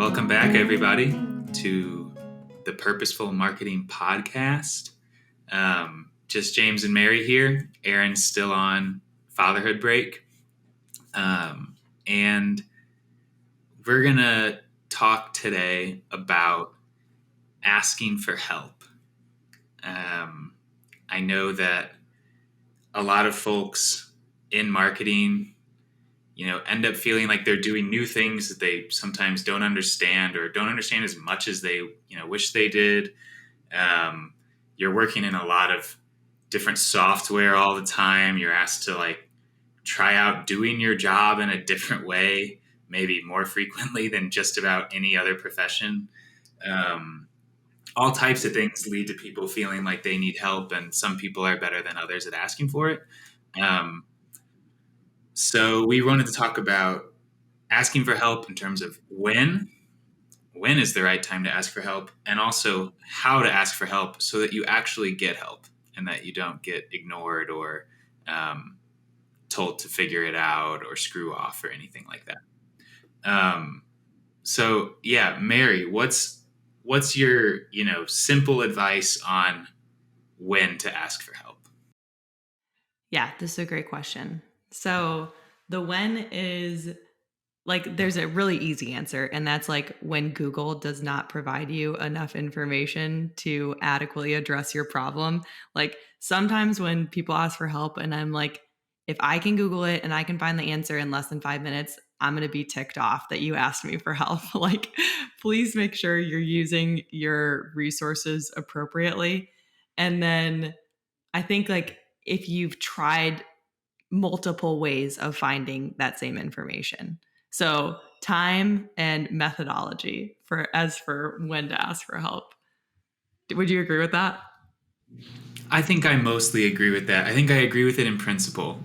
Welcome back, everybody, to the Purposeful Marketing Podcast. Just James and Mary here. Aaron's still on fatherhood break. And we're going to talk today about asking for help. I know that a lot of folks in marketing end up feeling like they're doing new things that they sometimes don't understand or don't understand as much as they, wish they did. You're working in a lot of different software all the time. You're asked to try out doing your job in a different way, maybe more frequently than just about any other profession. All types of things lead to people feeling like they need help, and some people are better than others at asking for it. So we wanted to talk about asking for help in terms of when is the right time to ask for help, and also how to ask for help so that you actually get help and that you don't get ignored or told to figure it out or screw off or anything like that. So yeah, Mary, what's your, simple advice on when to ask for help? Yeah, this is a great question. So the when is there's a really easy answer, and that's when Google does not provide you enough information to adequately address your problem. Sometimes when people ask for help and I'm like, if I can Google it and I can find the answer in less than 5 minutes, I'm going to be ticked off that you asked me for help. Please make sure you're using your resources appropriately. And then I think if you've tried multiple ways of finding that same information. So time and methodology for when to ask for help. Would you agree with that? I think I mostly agree with that. I think I agree with it in principle.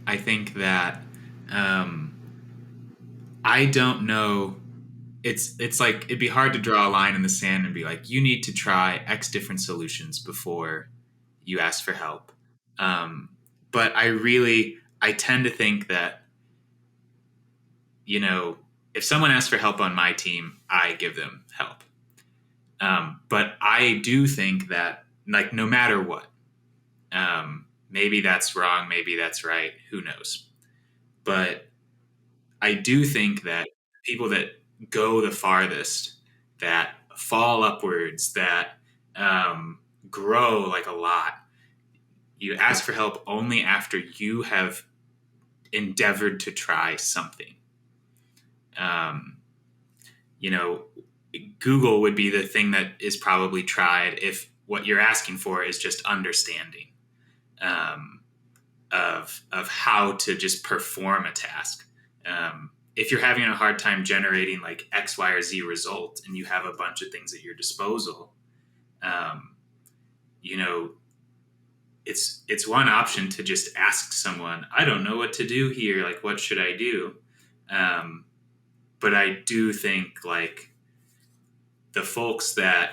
I think that I don't know. It's like it'd be hard to draw a line in the sand and be like, you need to try X different solutions before you ask for help. But I tend to think that, if someone asks for help on my team, I give them help. But I do think that, no matter what, maybe that's wrong, maybe that's right, who knows? But I do think that people that go the farthest, that fall upwards, that grow a lot, you ask for help only after you have endeavored to try something. Google would be the thing that is probably tried if what you're asking for is just understanding of how to just perform a task. If you're having a hard time generating X, Y, or Z result, and you have a bunch of things at your disposal, it's one option to just ask someone, I don't know what to do here. What should I do? But I do think the folks that,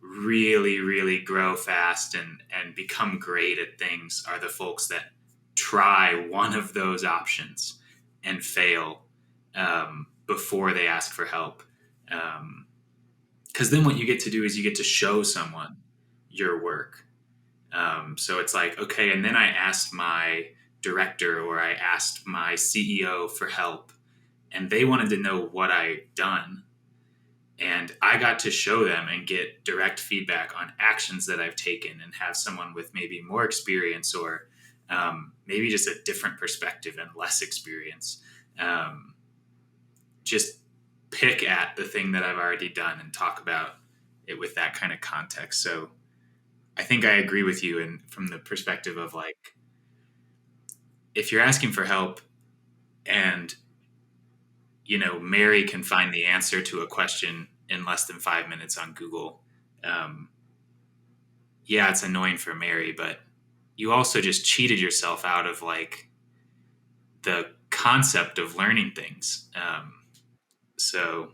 really, really grow fast and become great at things are the folks that try one of those options and fail before they ask for help. Because then what you get to do is you get to show someone your work. So it's okay, and then I asked my director or I asked my CEO for help, and they wanted to know what I'd done. And I got to show them and get direct feedback on actions that I've taken and have someone with maybe more experience or maybe just a different perspective and less experience. Just pick at the thing that I've already done and talk about it with that kind of context. So I think I agree with you, and from the perspective of if you're asking for help and Mary can find the answer to a question in less than 5 minutes on Google. Yeah, it's annoying for Mary, but you also just cheated yourself out of the concept of learning things. So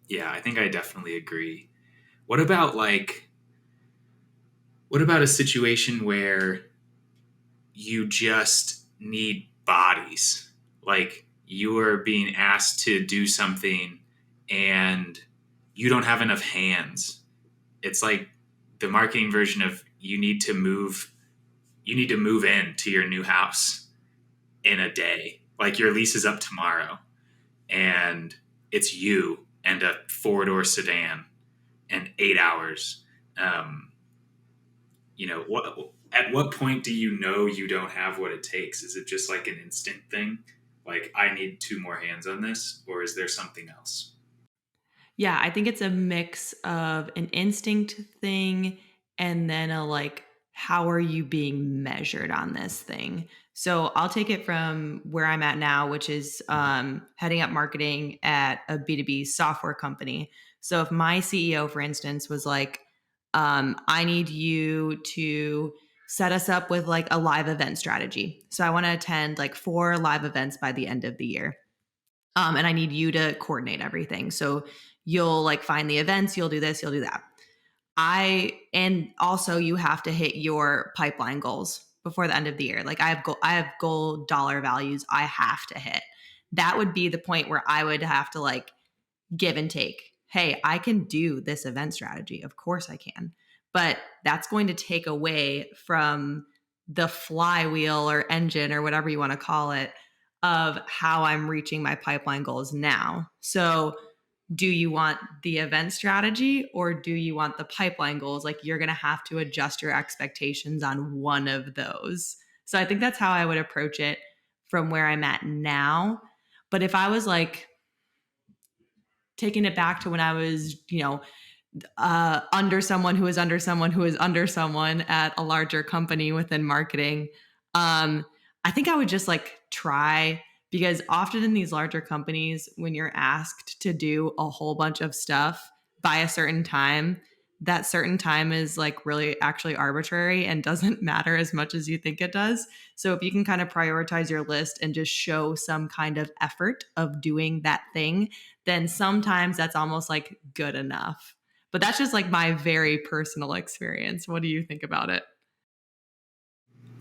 yeah, I think I definitely agree. What about a situation where you just need bodies? you are being asked to do something and you don't have enough hands. It's like the marketing version of you need to move in to your new house in a day. Like your lease is up tomorrow and it's you and a 4-door sedan and 8 hours. Um, at what point do you know you don't have what it takes? Is it just like an instant thing? Like, I need 2 more hands on this, or is there something else? Yeah, I think it's a mix of an instinct thing and then a like, how are you being measured on this thing? So I'll take it from where I'm at now, which is heading up marketing at a B2B software company. So if my CEO, for instance, was like, I need you to set us up with like a live event strategy. So I want to attend like 4 live events by the end of the year. And I need you to coordinate everything. So you'll like find the events, you'll do this, you'll do that. And also you have to hit your pipeline goals before the end of the year. Like I have goal dollar values I have to hit. That would be the point where I would have to like give and take. Hey, I can do this event strategy. Of course I can. But that's going to take away from the flywheel or engine or whatever you want to call it of how I'm reaching my pipeline goals now. So, do you want the event strategy or do you want the pipeline goals? Like, you're going to have to adjust your expectations on one of those. So, I think that's how I would approach it from where I'm at now. But if I was like, taking it back to when I was, under someone who is under someone who is under someone at a larger company within marketing, I think I would just like try, because often in these larger companies, when you're asked to do a whole bunch of stuff by a certain time, that certain time is like really actually arbitrary and doesn't matter as much as you think it does. So if you can kind of prioritize your list and just show some kind of effort of doing that thing, then sometimes that's almost like good enough. But that's just like my very personal experience. What do you think about it?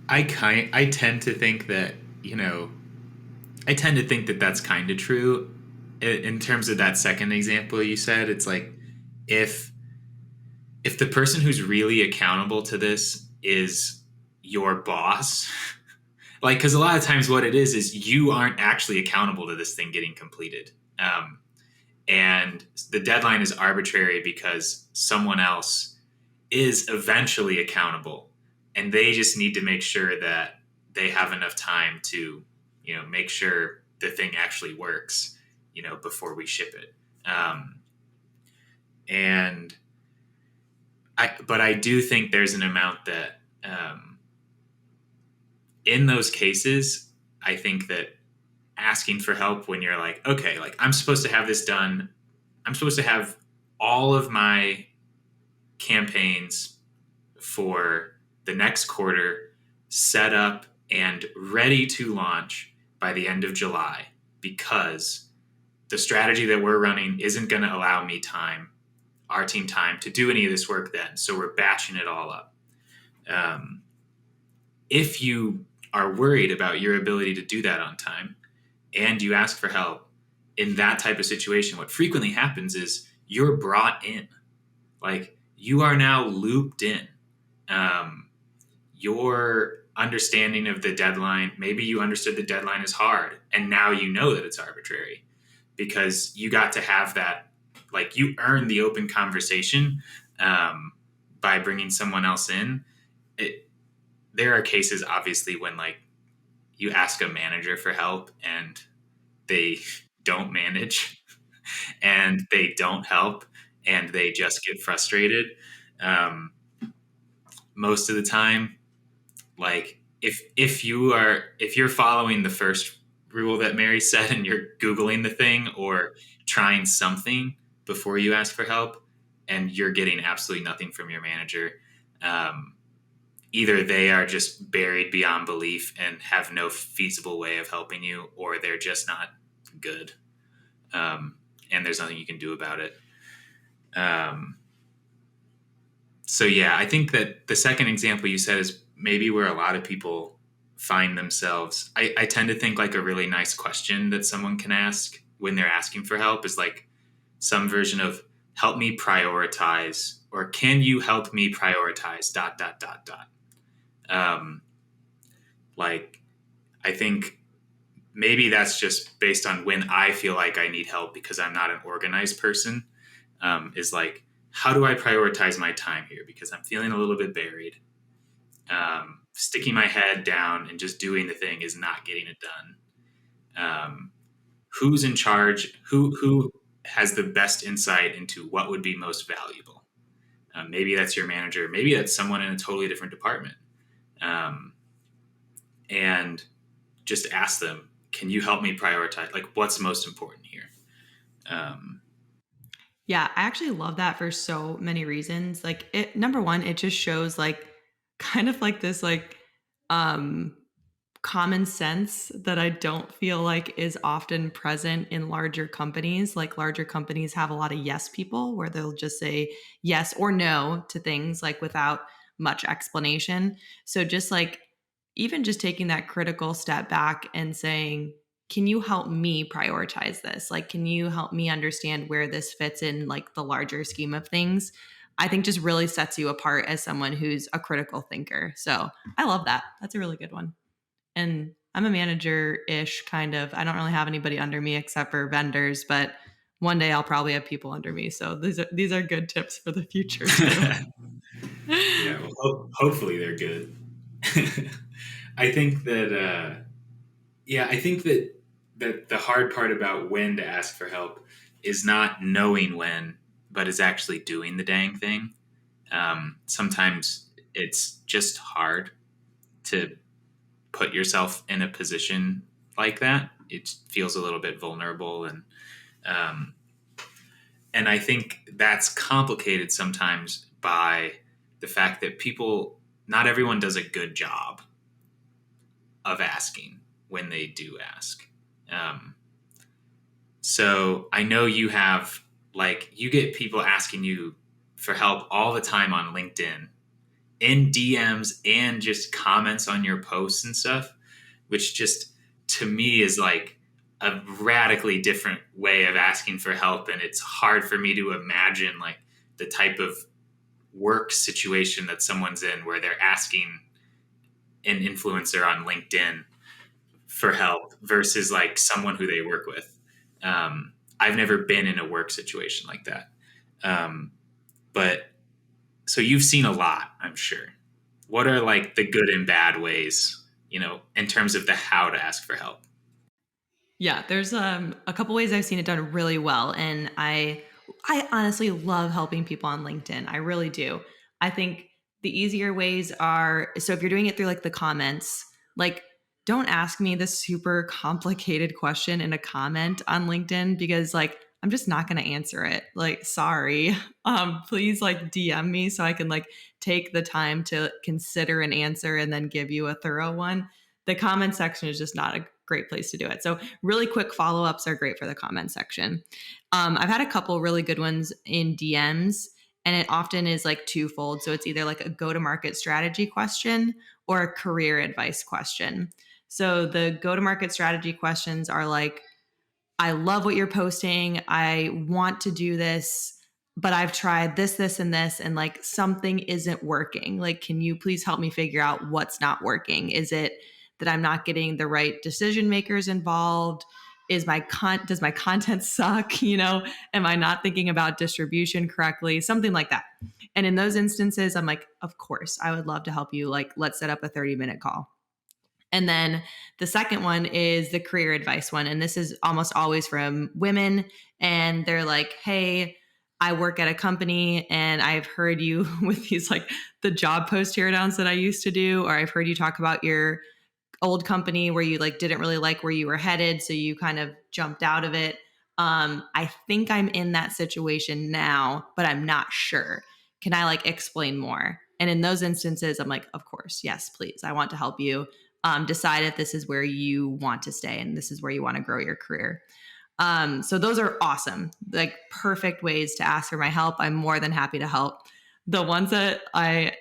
I tend to think that, I tend to think that that's kind of true in terms of that second example you said. It's like, if the person who's really accountable to this is your boss, like, because a lot of times what it is you aren't actually accountable to this thing getting completed. And the deadline is arbitrary because someone else is eventually accountable, and they just need to make sure that they have enough time to, make sure the thing actually works, before we ship it. And but I do think there's an amount that, in those cases, I think that asking for help when you're like, okay, like, I'm supposed to have this done. I'm supposed to have all of my campaigns for the next quarter set up and ready to launch by the end of July, because the strategy that we're running isn't going to allow me time, our team time, to do any of this work then. So we're batching it all up. If you are worried about your ability to do that on time and you ask for help in that type of situation, what frequently happens is you're brought in. Like, you are now looped in. Your understanding of the deadline, maybe you understood the deadline is hard, and now you know that it's arbitrary because you got to have that, like, you earned the open conversation by bringing someone else in. There are cases, obviously, when, like, you ask a manager for help and they don't manage and they don't help and they just get frustrated. Most of the time, like, if you're following the first rule that Mary said and you're Googling the thing or trying something before you ask for help and you're getting absolutely nothing from your manager, either they are just buried beyond belief and have no feasible way of helping you, or they're just not good. And there's nothing you can do about it. So yeah, I think that the second example you said is maybe where a lot of people find themselves, I tend to think like a really nice question that someone can ask when they're asking for help is like some version of help me prioritize, or can you help me prioritize dot, dot, dot, dot. Um, like, I think maybe that's just based on when I feel like I need help because I'm not an organized person, is like, how do I prioritize my time here? Because I'm feeling a little bit buried. Sticking my head down and just doing the thing is not getting it done. Who's in charge? Who has the best insight into what would be most valuable? Maybe that's your manager. Maybe that's someone in a totally different department. And just ask them, can you help me prioritize? Like, what's most important here? Yeah, I actually love that for so many reasons. Like it, number one, it just shows like kind of like this like um common sense that I don't feel like is often present in larger companies. Like larger companies have a lot of yes people where they'll just say yes or no to things like without much explanation. So just like even just taking that critical step back and saying, can you help me prioritize this? Like, can you help me understand where this fits in like the larger scheme of things? I think just really sets you apart as someone who's a critical thinker. So I love that. That's a really good one. And I'm a manager-ish kind of. I don't really have anybody under me except for vendors, but one day I'll probably have people under me. So these are good tips for the future too. Yeah, well, hopefully they're good. I think that, I think that the hard part about when to ask for help is not knowing when, but is actually doing the dang thing. Sometimes it's just hard to put yourself in a position like that. It feels a little bit vulnerable, um, and I think that's complicated sometimes by the fact that not everyone does a good job of asking when they do ask. Um, so I know you have, like, you get people asking you for help all the time on LinkedIn, in DMs and just comments on your posts and stuff, which just to me is like a radically different way of asking for help. And it's hard for me to imagine like the type of work situation that someone's in where they're asking an influencer on LinkedIn for help versus like someone who they work with. I've never been in a work situation like that. But so you've seen a lot, I'm sure. What are like the good and bad ways, in terms of the how to ask for help? Yeah, there's a couple ways I've seen it done really well, and I honestly love helping people on LinkedIn. I really do. I think the easier ways are, so if you're doing it through like the comments, like don't ask me this super complicated question in a comment on LinkedIn because like I'm just not going to answer it. Like sorry. Please like DM me so I can like take the time to consider an answer and then give you a thorough one. The comment section is just not a great place to do it. So really quick follow-ups are great for the comment section. I've had a couple really good ones in DMs, and it often is like twofold. So it's either like a go-to-market strategy question or a career advice question. So the go-to-market strategy questions are like, I love what you're posting. I want to do this, but I've tried this, this, and this, and like something isn't working. Like, can you please help me figure out what's not working? Is it that I'm not getting the right decision makers involved? Does my content suck? Am I not thinking about distribution correctly? Something like that. And in those instances, I'm like, of course, I would love to help you. Like, let's set up a 30-minute call. And then the second one is the career advice one. And this is almost always from women. And they're like, hey, I work at a company and I've heard you with these like the job post teardowns that I used to do, or I've heard you talk about your old company where you like didn't really like where you were headed. So you kind of jumped out of it. I think I'm in that situation now, but I'm not sure. Can I like explain more? And in those instances, I'm like, of course, yes, please. I want to help you decide if this is where you want to stay and this is where you want to grow your career. So those are awesome, like perfect ways to ask for my help. I'm more than happy to help. The ones that I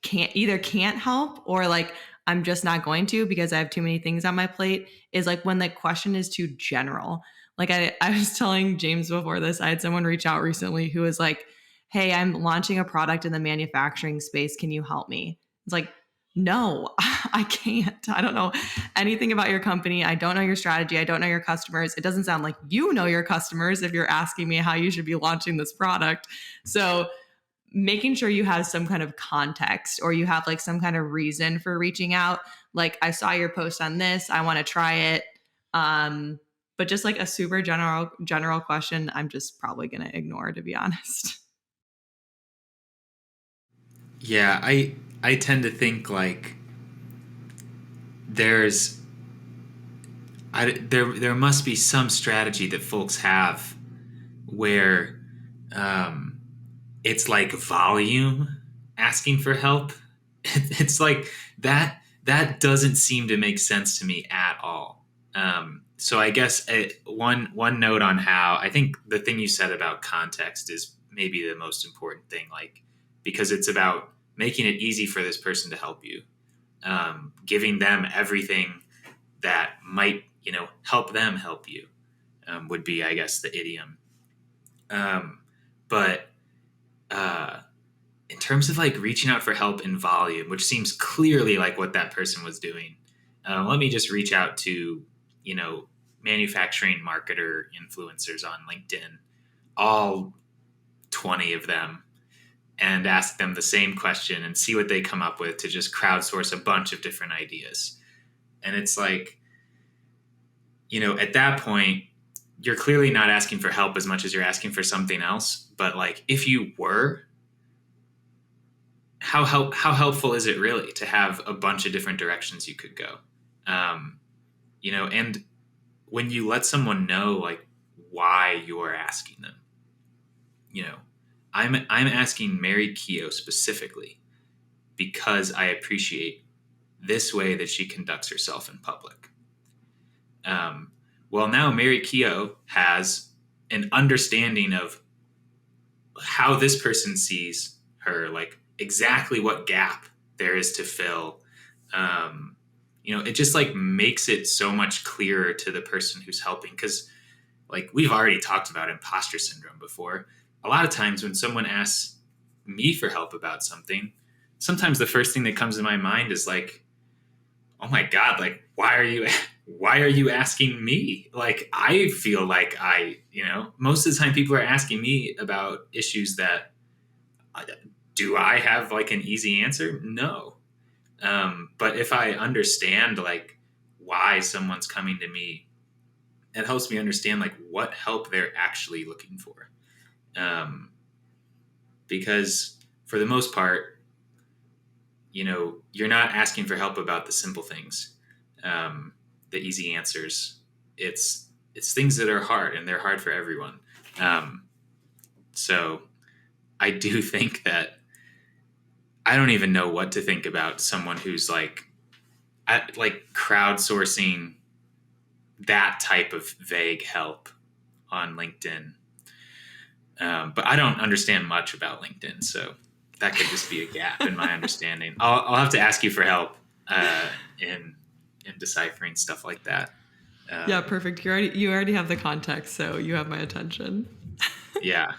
can't help or like I'm just not going to because I have too many things on my plate, is like when the question is too general. Like I was telling James before this, I had someone reach out recently who was like, hey, I'm launching a product in the manufacturing space. Can you help me? It's like, no, I can't. I don't know anything about your company. I don't know your strategy. I don't know your customers. It doesn't sound like you know your customers if you're asking me how you should be launching this product. So making sure you have some kind of context or you have like some kind of reason for reaching out. Like, I saw your post on this, I want to try it. But just like a super general question, I'm just probably going to ignore, to be honest. Yeah, I tend to think like there's there must be some strategy that folks have where um, it's like volume asking for help. It's like that doesn't seem to make sense to me at all. So I guess one note on how I think the thing you said about context is maybe the most important thing, like because it's about making it easy for this person to help you, giving them everything that might help them help you, would be, I guess, the idiom. But in terms of like reaching out for help in volume, which seems clearly like what that person was doing, let me just reach out to, manufacturing marketer influencers on LinkedIn, all 20 of them, and ask them the same question and see what they come up with to just crowdsource a bunch of different ideas. And it's like, at that point, you're clearly not asking for help as much as you're asking for something else. But like, if you were, how helpful is it really to have a bunch of different directions you could go? And when you let someone know like why you're asking them, I'm asking Mary Keogh specifically because I appreciate this way that she conducts herself in public. Well, now Mary Keogh has an understanding of how this person sees her, like exactly what gap there is to fill. It just like makes it so much clearer to the person who's helping, because like we've already talked about imposter syndrome before. A lot of times when someone asks me for help about something, sometimes the first thing that comes to my mind is like, oh my God, like, why are you asking me? Like, I feel like most of the time people are asking me about issues that, do I have like an easy answer? No. But if I understand like why someone's coming to me, it helps me understand like what help they're actually looking for. Because for the most part, you're not asking for help about the simple things, the easy answers. It's things that are hard, and they're hard for everyone. So I do think that I don't even know what to think about someone who's like crowdsourcing that type of vague help on LinkedIn. But I don't understand much about LinkedIn, so that could just be a gap in my understanding. I'll have to ask you for help in deciphering stuff like that. Yeah, perfect. You already have the context, so you have my attention. Yeah.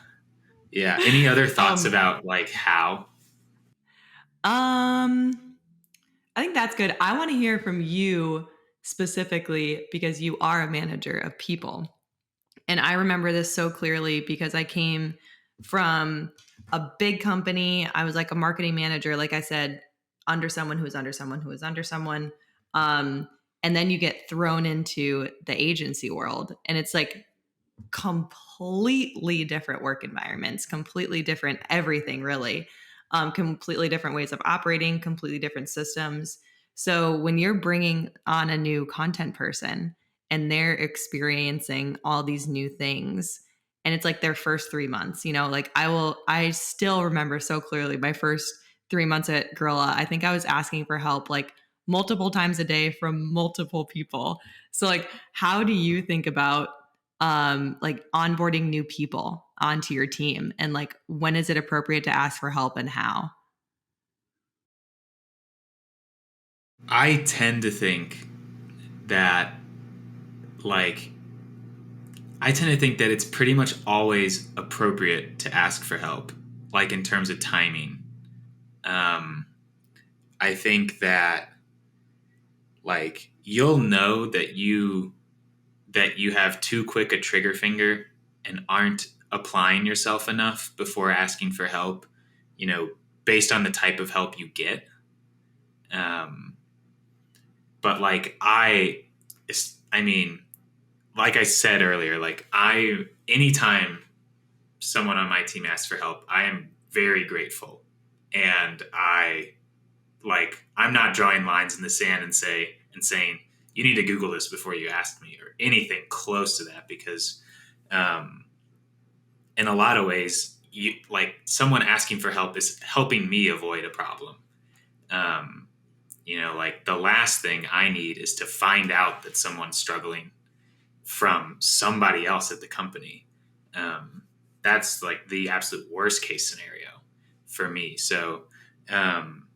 Any other thoughts about like how? I think that's good. I want to hear from you specifically because you are a manager of people. And I remember this so clearly because I came from a big company. I was like a marketing manager, like I said, under someone who was under someone who was under someone. And then you get thrown into the agency world, and it's like completely different work environments, completely different everything, really. Completely different ways of operating, completely different systems. So when you're bringing on a new content person and they're experiencing all these new things, and it's like their first 3 months, like I still remember so clearly my first 3 months at Gorilla. I think I was asking for help like multiple times a day from multiple people. So like, how do you think about like onboarding new people onto your team, and like when is it appropriate to ask for help and how? I tend to think that like it's pretty much always appropriate to ask for help, like in terms of timing. Um, I think that like you'll know that you have too quick a trigger finger and aren't applying yourself enough before asking for help, you know, based on the type of help you get. Um, but like I mean, like I said earlier, anytime someone on my team asks for help, I am very grateful. And I'm not drawing lines in the sand and saying, you need to Google this before you ask me or anything close to that, because um, in a lot of ways, someone asking for help is helping me avoid a problem. Um, like the last thing I need is to find out that someone's struggling from somebody else at the company. Um, that's like the absolute worst case scenario for me. So um,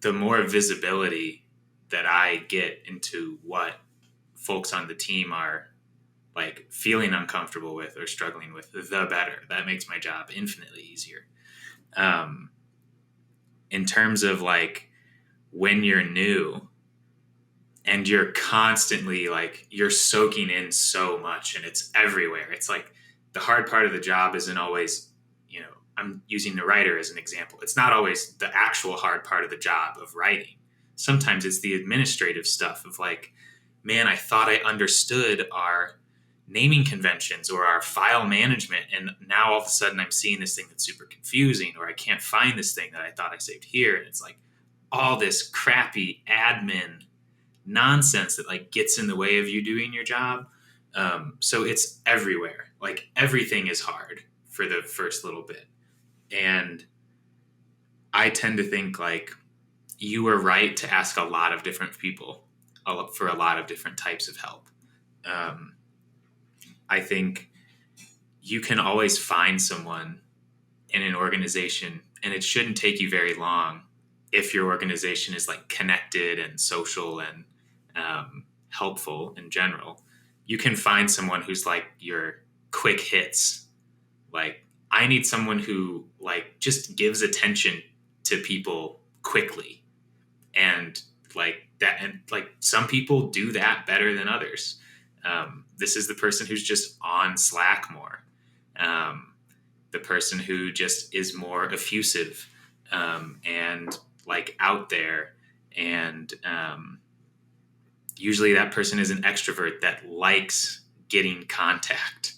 the more visibility that I get into what folks on the team are like feeling uncomfortable with or struggling with, the better. That makes my job infinitely easier. Um, in terms of like when you're new and you're constantly like you're soaking in so much and it's everywhere. It's like the hard part of the job isn't always, I'm using the writer as an example. It's not always the actual hard part of the job of writing. Sometimes it's the administrative stuff of like, man, I thought I understood our naming conventions or our file management, and now all of a sudden I'm seeing this thing that's super confusing, or I can't find this thing that I thought I saved here. And it's like all this crappy admin nonsense that like gets in the way of you doing your job. So it's everywhere. Like everything is hard for the first little bit. And I tend to think like you were right to ask a lot of different people for a lot of different types of help. Um, I think you can always find someone in an organization, and it shouldn't take you very long if your organization is like connected and social and helpful in general. You can find someone who's like your quick hits. Like I need someone who like just gives attention to people quickly, and like that, and like some people do that better than others. This is the person who's just on Slack more. The person who just is more effusive and like out there. And usually that person is an extrovert that likes getting contact.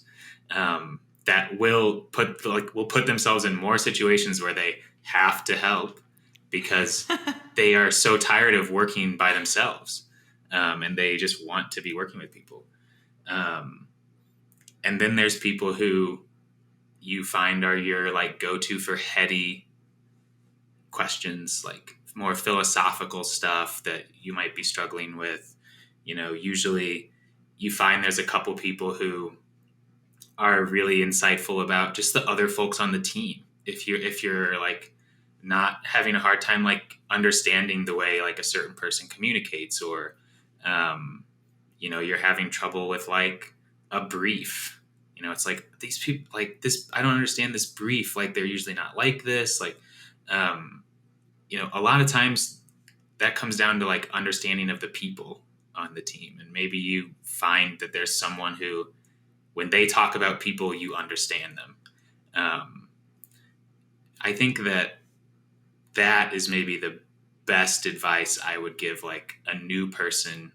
That will put themselves in more situations where they have to help because they are so tired of working by themselves, and they just want to be working with people. And then there's people who you find are your like go-to for heady questions, like more philosophical stuff that you might be struggling with. Usually you find there's a couple people who are really insightful about just the other folks on the team. If you're like not having a hard time like understanding the way like a certain person communicates, or you're having trouble with like a brief. It's like these people like this, I don't understand this brief, like they're usually not like this, like a lot of times that comes down to like understanding of the people on the team. And maybe you find that there's someone who, when they talk about people, you understand them. I think that is maybe the best advice I would give like a new person,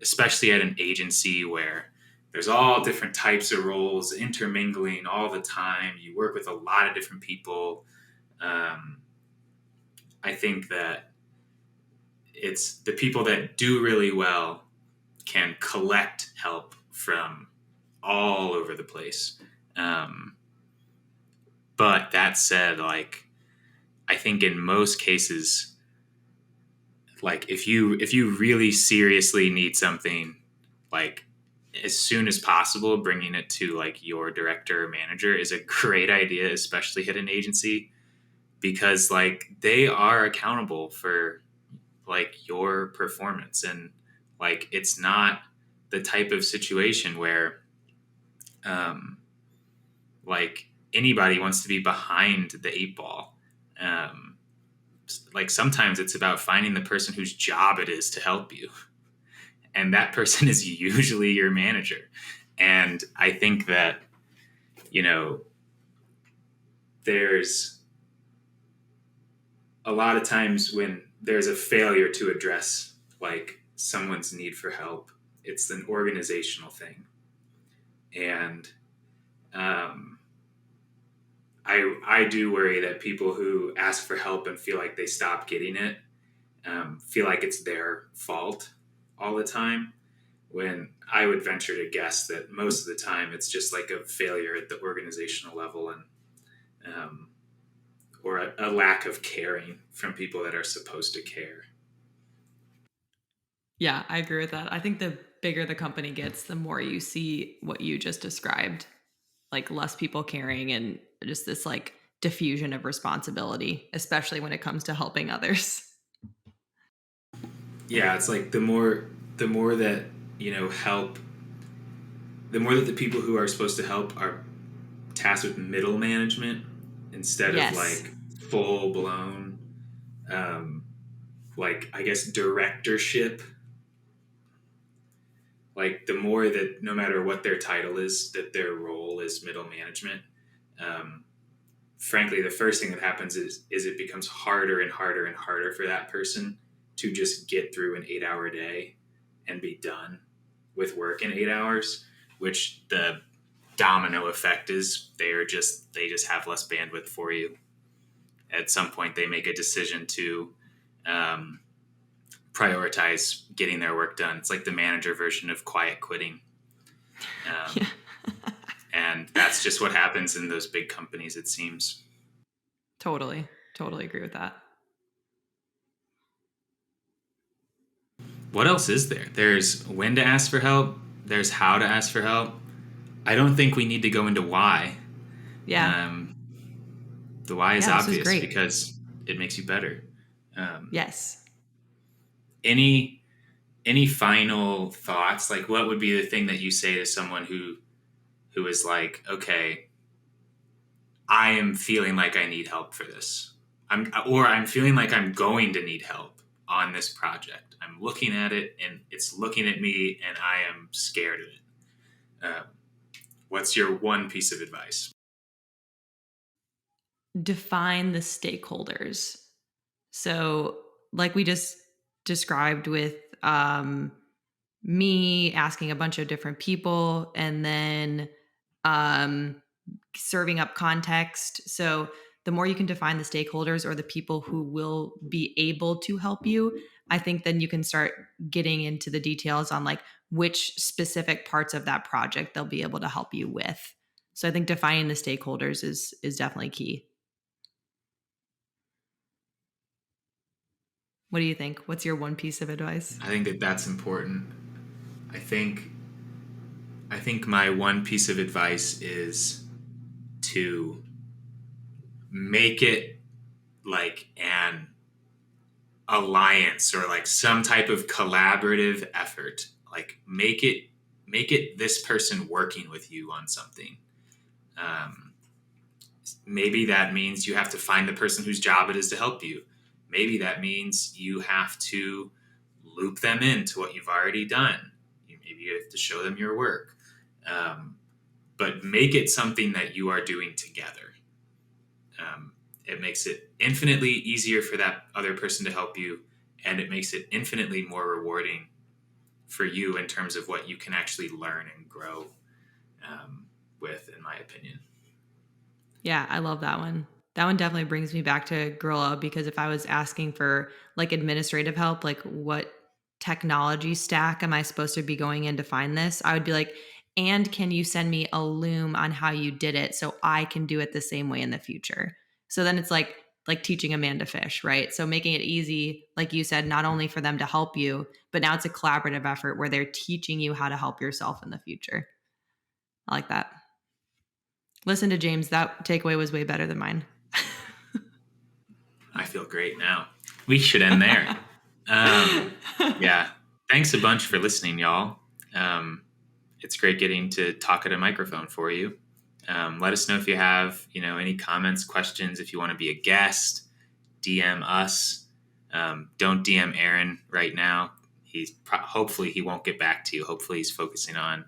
especially at an agency where there's all different types of roles intermingling all the time. You work with a lot of different people. I think that it's the people that do really well can collect help from all over the place. But that said, like, I think in most cases, like if you really seriously need something, like as soon as possible, bringing it to like your director or manager is a great idea, especially at an agency, because like they are accountable for like your performance. And like, it's not the type of situation where um, like anybody wants to be behind the eight ball. Um, like sometimes it's about finding the person whose job it is to help you. And that person is usually your manager. And I think that, you know, there's a lot of times when there's a failure to address like someone's need for help, it's an organizational thing. And um, I do worry that people who ask for help and feel like they stop getting it feel like it's their fault all the time, when I would venture to guess that most of the time it's just like a failure at the organizational level, and or a lack of caring from people that are supposed to care. Yeah, I agree with that. I think the bigger the company gets, the more you see what you just described, like less people caring and just this like diffusion of responsibility, especially when it comes to helping others. Yeah, it's like the more that help, the more that the people who are supposed to help are tasked with middle management instead of Yes. like full blown like I guess directorship. Like the more that no matter what their title is, that their role is middle management. um, Frankly, the first thing that happens is it becomes harder and harder and harder for that person to just get through an 8-hour day and be done with work in 8 hours, which the domino effect is they just have less bandwidth for you. At some point they make a decision to um, prioritize getting their work done. It's like the manager version of quiet quitting. Yeah. And that's just what happens in those big companies, it seems. Totally agree with that. What else is there? There's when to ask for help. There's how to ask for help. I don't think we need to go into why. Yeah. The why is Yeah, this was obvious great. because it makes you better. Yes. Any final thoughts? Like, what would be the thing that you say to someone who is like, okay, I am feeling like I need help for this. I'm feeling like I'm going to need help on this project. I'm looking at it and it's looking at me and I am scared of it. Uh, what's your one piece of advice? Define the stakeholders. So, like we just described with me asking a bunch of different people and then um, serving up context. So, the more you can define the stakeholders or the people who will be able to help you, I think then you can start getting into the details on like which specific parts of that project they'll be able to help you with. So, I think defining the stakeholders is definitely key. What do you think? What's your one piece of advice? I think that that's important. I think my one piece of advice is to make it like an alliance or like some type of collaborative effort. Like make it this person working with you on something. Um, Maybe that means you have to find the person whose job it is to help you. Maybe that means you have to loop them into what you've already done. Maybe you have to show them your work. Um, but make it something that you are doing together. It makes it infinitely easier for that other person to help you, and it makes it infinitely more rewarding for you in terms of what you can actually learn and grow with, in my opinion. Yeah, I love that one. That one definitely brings me back to Gorilla because if I was asking for like administrative help, like what technology stack am I supposed to be going in to find this? I would be like, and can you send me a loom on how you did it so I can do it the same way in the future? So then it's like teaching a man to fish, right? So making it easy, like you said, not only for them to help you, but now it's a collaborative effort where they're teaching you how to help yourself in the future. I like that. Listen to James. That takeaway was way better than mine. I feel great now. We should end there. Yeah. Thanks a bunch for listening, y'all. It's great getting to talk at a microphone for you. Let us know if you have, any comments, questions. If you want to be a guest, DM us. Don't DM Aaron right now. Hopefully he won't get back to you. Hopefully he's focusing on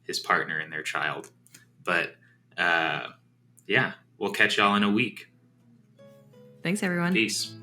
his partner and their child. But yeah, we'll catch y'all in a week. Thanks, everyone. Peace.